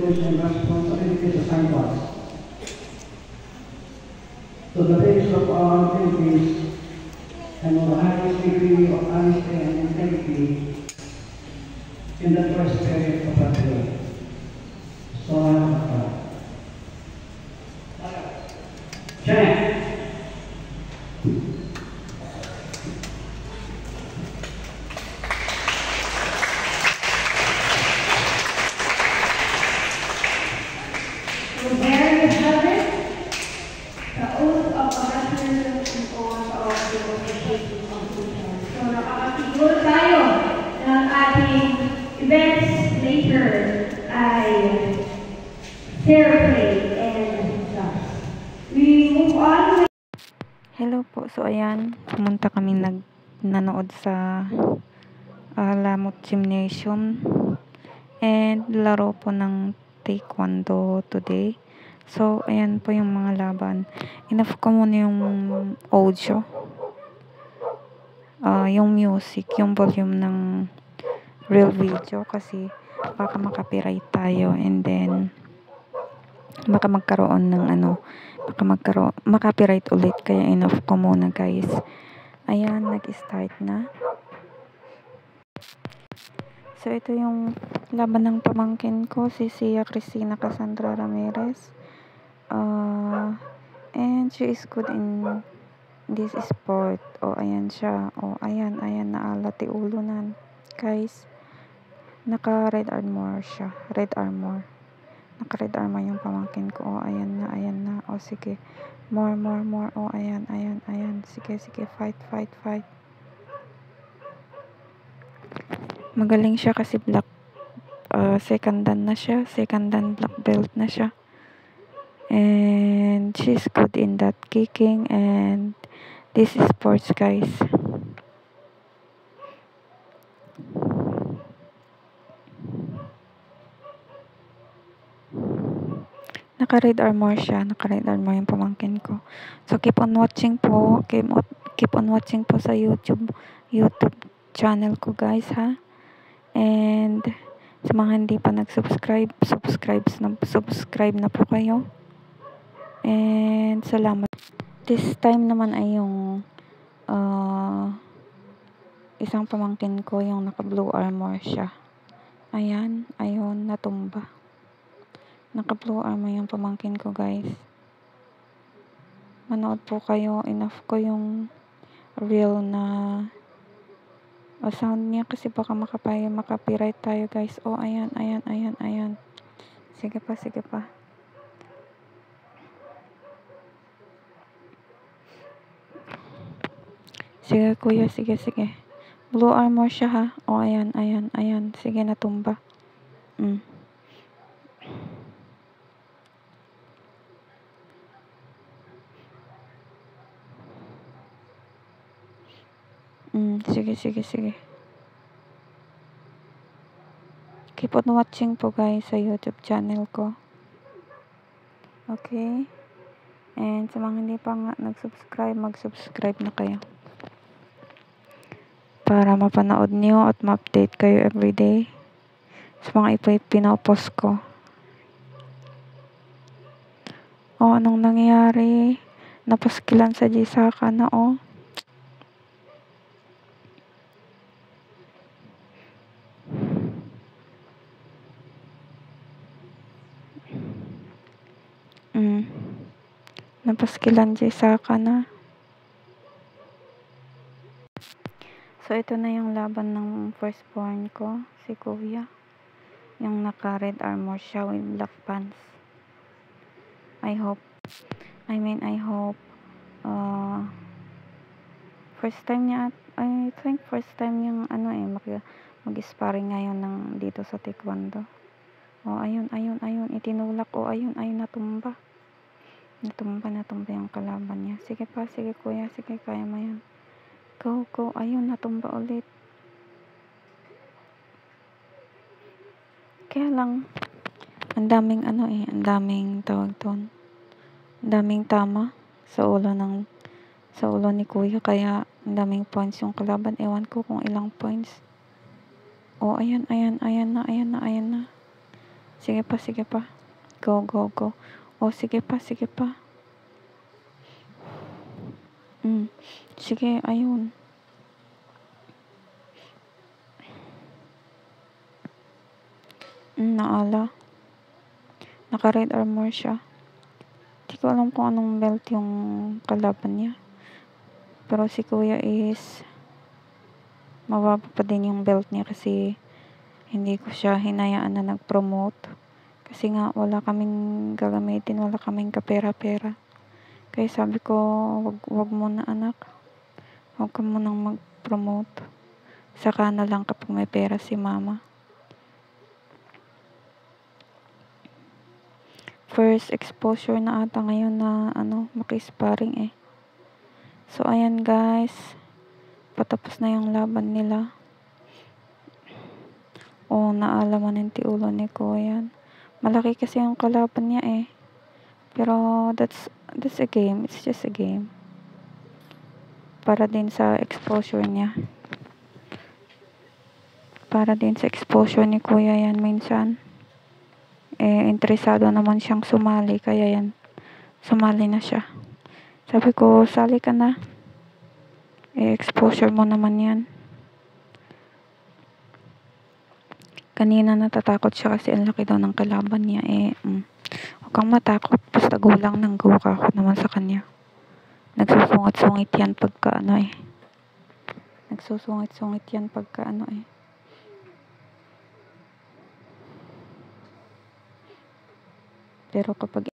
duties and responsibilities assigned to us. To the best of our abilities and with the highest degree of honesty and integrity in the true spirit of our faith. So help us God. Chant. Events later ay fair play and thus. We move on. Hello po. So ayan, pumunta kami nanood sa Lamot Gymnasium and laro po ng taekwondo today. So ayan po yung mga laban. Enough ko muna yung audio, yung music, yung volume ng real video kasi baka makapiright tayo and then baka magkaroon ng makapiright ulit, kaya enough ko muna guys. Ayan, nag-start na. So ito yung laban ng pamangkin ko, si Sia Cristina Cassandra Ramirez, and she is good in this sport. Ayan siya, ayan naalati ulo na guys. Naka red armor siya. Naka red armor yung pamangkin ko. Ayan na. Sige. More. Ayan. Sige. Fight. Magaling siya kasi black, second dan black belt na siya. And she's good in that kicking and this is sports guys. Naka-red armor siya. Naka-red armor yung pamangkin ko. So, keep on watching po. Keep on watching po sa YouTube channel ko, guys, ha? And sa mga hindi pa nag-subscribe, subscribe na po kayo. And salamat. This time naman ay yung isang pamangkin ko, yung naka-blue armor siya. Ayun, natumba. Naka-blue armor yung pamangkin ko, guys. Manood po kayo. Enough ko yung real na sound niya kasi baka makapiright tayo, guys. Ayan. Sige pa. Sige, kuya. Sige. Blue armor siya, ha? Ayan. Sige, natumba. Sige. Keep on watching po guys sa YouTube channel ko. Okay? And sa mga hindi pa nga nag-subscribe, mag-subscribe na kayo. Para mapanood niyo at ma-update kayo everyday sa mga pinopost ko. Anong nangyayari? Napaskilan sa Jisaka na, Napaskilan Jisaka na. So, ito na yung laban ng firstborn ko, si Kuya. Yung naka-red armor siya with black pants. I hope first time niya, I think first time yung mag-sparring ngayon ng dito sa taekwondo. Ayun, itinulak. Ayun, natumba. Natumba yung kalaban niya. Sige pa, sige kuya, sige, kaya mo yan. Go, ayun, natumba ulit. Kaya lang, ang daming tawag doon. Ang daming tama sa ulo ni kuya, kaya ang daming points yung kalaban. Ewan ko kung ilang points. Ayan na. Sige pa, sige pa. Go, go, go. O, sige pa, sige pa. Sige, ayun. Naala. Naka-red armor siya. Di ko alam kung anong belt yung kalaban niya. Pero si kuya is mababa pa din yung belt niya kasi hindi ko siya hinayaan na nag-promote. Kasi nga wala kaming gagamitin, wala kaming kapera-pera. Kaya sabi ko, wag muna anak. Wag ka munang mag-promote. Saka na lang kapag may pera si mama. First exposure na ata ngayon na maki-sparring eh. So ayan guys, patapos na yung laban nila. Naalaman ng tiulo ni Kuya. Malaki kasi yung kalaban niya eh. Pero that's a game, it's just a game. Para din sa exposure niya. Para din sa exposure ni Kuya yan minsan. Interesado naman siyang sumali, kaya yan, sumali na siya. Sabi ko, sali ka na. Exposure mo naman yan. Kanina natatakot siya kasi ang laki daw ng kalaban niya. Huwag kang matakot, basta go lang ng go ka. Ako naman sa kanya. Nagsusungit-sungit yan pagka Nagsusungit-sungit yan pagka Pero kapag